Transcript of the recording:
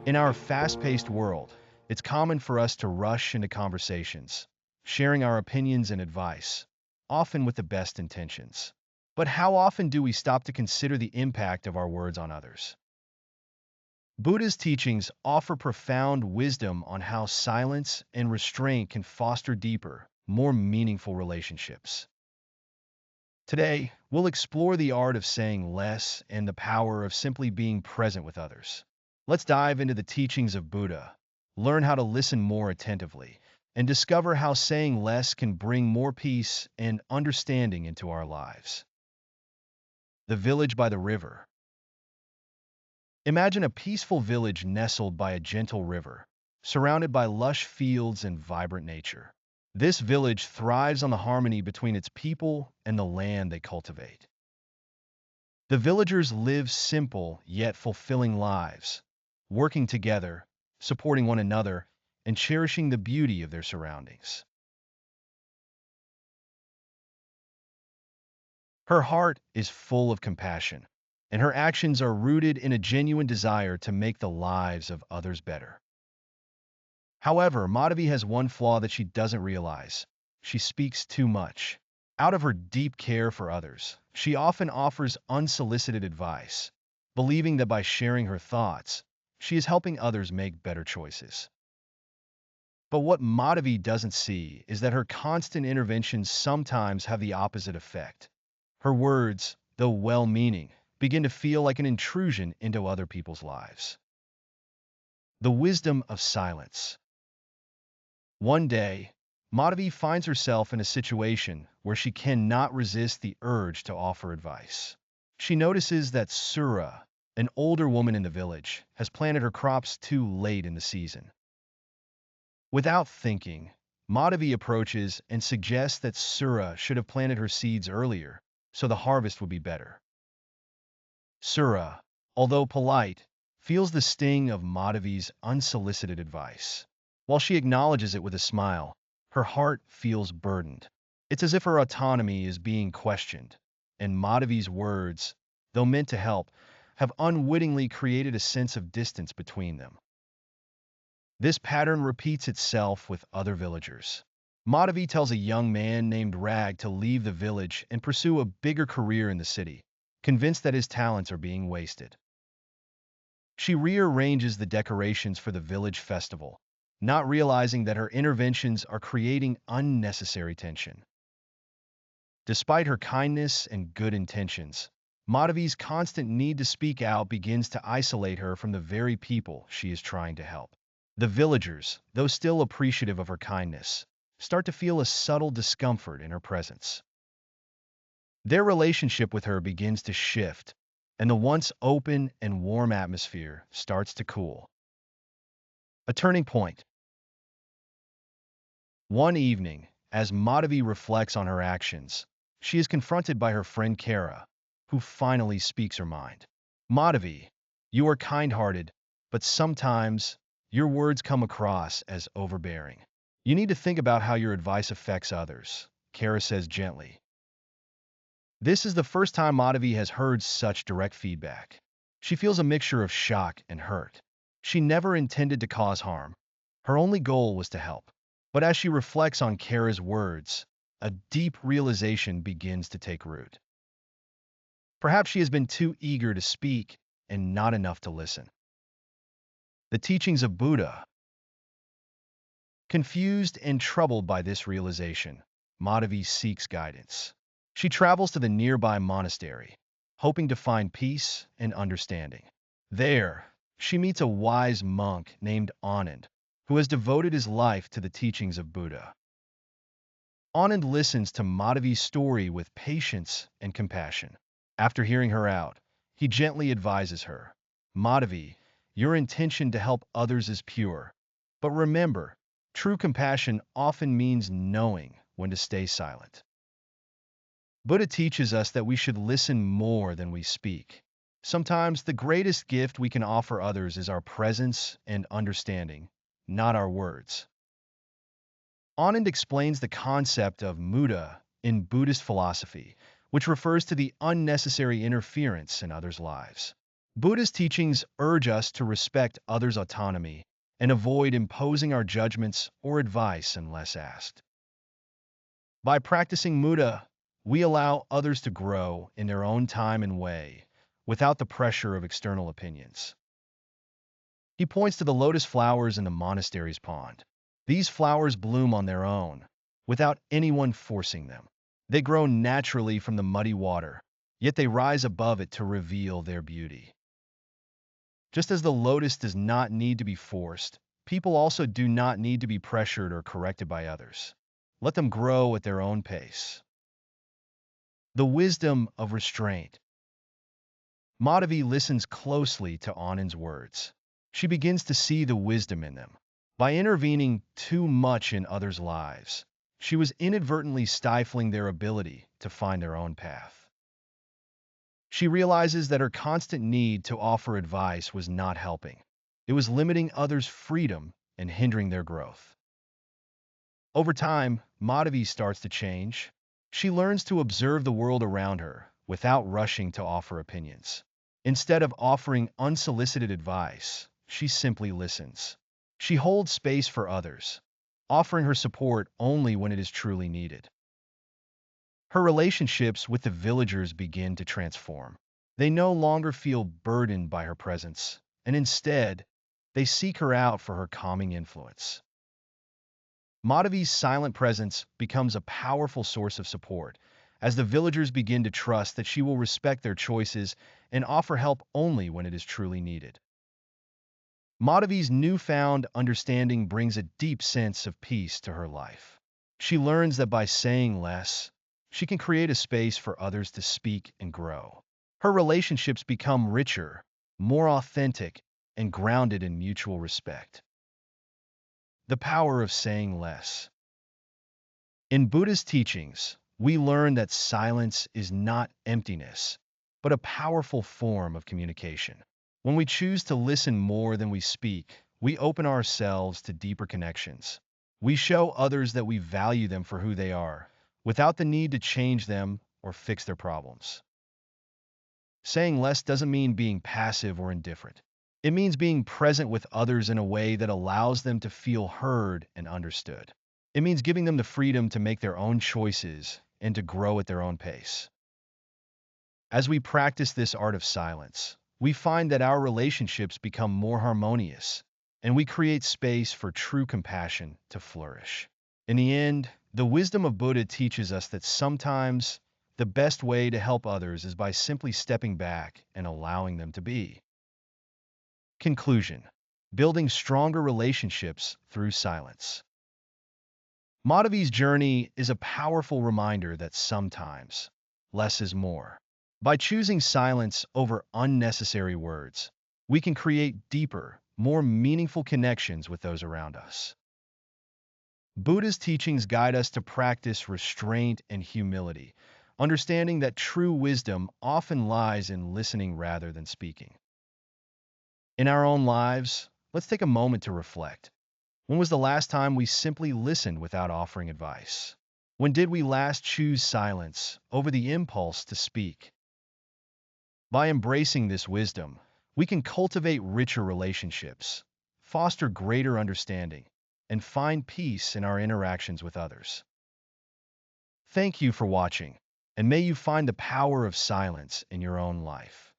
In our fast-paced world, it's common for us to rush into conversations, sharing our opinions and advice, often with the best intentions. But how often do we stop to consider the impact of our words on others? Buddha's teachings offer profound wisdom on how silence and restraint can foster deeper, more meaningful relationships. Today, we'll explore the art of saying less and the power of simply being present with others. Let's dive into the teachings of Buddha, learn how to listen more attentively, and discover how saying less can bring more peace and understanding into our lives. The village by the river. Imagine a peaceful village nestled by a gentle river, surrounded by lush fields and vibrant nature. This village thrives on the harmony between its people and the land they cultivate. The villagers live simple yet fulfilling lives, working together, supporting one another, and cherishing the beauty of their surroundings. Her heart is full of compassion, and her actions are rooted in a genuine desire to make the lives of others better. However, Madhavi has one flaw that she doesn't realize. She speaks too much. Out of her deep care for others, she often offers unsolicited advice, believing that by sharing her thoughts, she is helping others make better choices. But what Madhavi doesn't see is that her constant interventions sometimes have the opposite effect. Her words, though well-meaning, begin to feel like an intrusion into other people's lives. The wisdom of silence. One day, Madhavi finds herself in a situation where she cannot resist the urge to offer advice. She notices that Sura, an older woman in the village, has planted her crops too late in the season. Without thinking, Madhavi approaches and suggests that Sura should have planted her seeds earlier, so the harvest would be better. Sura, although polite, feels the sting of Madhavi's unsolicited advice. While she acknowledges it with a smile, her heart feels burdened. It's as if her autonomy is being questioned, and Madhavi's words, though meant to help, have unwittingly created a sense of distance between them. This pattern repeats itself with other villagers. Madhavi tells a young man named Rag to leave the village and pursue a bigger career in the city, convinced that his talents are being wasted. She rearranges the decorations for the village festival, not realizing that her interventions are creating unnecessary tension. Despite her kindness and good intentions, Madhavi's constant need to speak out begins to isolate her from the very people she is trying to help. The villagers, though still appreciative of her kindness, start to feel a subtle discomfort in her presence. Their relationship with her begins to shift, and the once open and warm atmosphere starts to cool. A turning point. One evening, as Madhavi reflects on her actions, she is confronted by her friend Kara, who finally speaks her mind. Madhavi, you are kind-hearted, but sometimes your words come across as overbearing. You need to think about how your advice affects others, Kara says gently. This is the first time Madhavi has heard such direct feedback. She feels a mixture of shock and hurt. She never intended to cause harm. Her only goal was to help. But as she reflects on Kara's words, a deep realization begins to take root. Perhaps she has been too eager to speak and not enough to listen. The teachings of Buddha. Confused and troubled by this realization, Madhavi seeks guidance. She travels to the nearby monastery, hoping to find peace and understanding. There, she meets a wise monk named Anand, who has devoted his life to the teachings of Buddha. Anand listens to Madhavi's story with patience and compassion. After hearing her out, he gently advises her, Madhavi, your intention to help others is pure. But remember, true compassion often means knowing when to stay silent. Buddha teaches us that we should listen more than we speak. Sometimes the greatest gift we can offer others is our presence and understanding, not our words. Anand explains the concept of Muda in Buddhist philosophy, which refers to the unnecessary interference in others' lives. Buddhist teachings urge us to respect others' autonomy and avoid imposing our judgments or advice unless asked. By practicing Muda, we allow others to grow in their own time and way, without the pressure of external opinions. He points to the lotus flowers in the monastery's pond. These flowers bloom on their own, without anyone forcing them. They grow naturally from the muddy water, yet they rise above it to reveal their beauty. Just as the lotus does not need to be forced, people also do not need to be pressured or corrected by others. Let them grow at their own pace. The wisdom of restraint. Madhavi listens closely to Anand's words. She begins to see the wisdom in them. By intervening too much in others' lives, she was inadvertently stifling their ability to find their own path. She realizes that her constant need to offer advice was not helping. It was limiting others' freedom and hindering their growth. Over time, Madhavi starts to change. She learns to observe the world around her without rushing to offer opinions. Instead of offering unsolicited advice, she simply listens. She holds space for others, offering her support only when it is truly needed. Her relationships with the villagers begin to transform. They no longer feel burdened by her presence, and instead, they seek her out for her calming influence. Madhavi's silent presence becomes a powerful source of support, as the villagers begin to trust that she will respect their choices and offer help only when it is truly needed. Madhavi's newfound understanding brings a deep sense of peace to her life. She learns that by saying less, she can create a space for others to speak and grow. Her relationships become richer, more authentic, and grounded in mutual respect. The power of saying less. In Buddhist teachings, we learn that silence is not emptiness, but a powerful form of communication. When we choose to listen more than we speak, we open ourselves to deeper connections. We show others that we value them for who they are, without the need to change them or fix their problems. Saying less doesn't mean being passive or indifferent. It means being present with others in a way that allows them to feel heard and understood. It means giving them the freedom to make their own choices and to grow at their own pace. As we practice this art of silence, we find that our relationships become more harmonious, and we create space for true compassion to flourish. In the end, the wisdom of Buddha teaches us that sometimes the best way to help others is by simply stepping back and allowing them to be. Conclusion: building stronger relationships through silence. Madhavi's journey is a powerful reminder that sometimes less is more. By choosing silence over unnecessary words, we can create deeper, more meaningful connections with those around us. Buddha's teachings guide us to practice restraint and humility, understanding that true wisdom often lies in listening rather than speaking. In our own lives, let's take a moment to reflect. When was the last time we simply listened without offering advice? When did we last choose silence over the impulse to speak? By embracing this wisdom, we can cultivate richer relationships, foster greater understanding, and find peace in our interactions with others. Thank you for watching, and may you find the power of silence in your own life.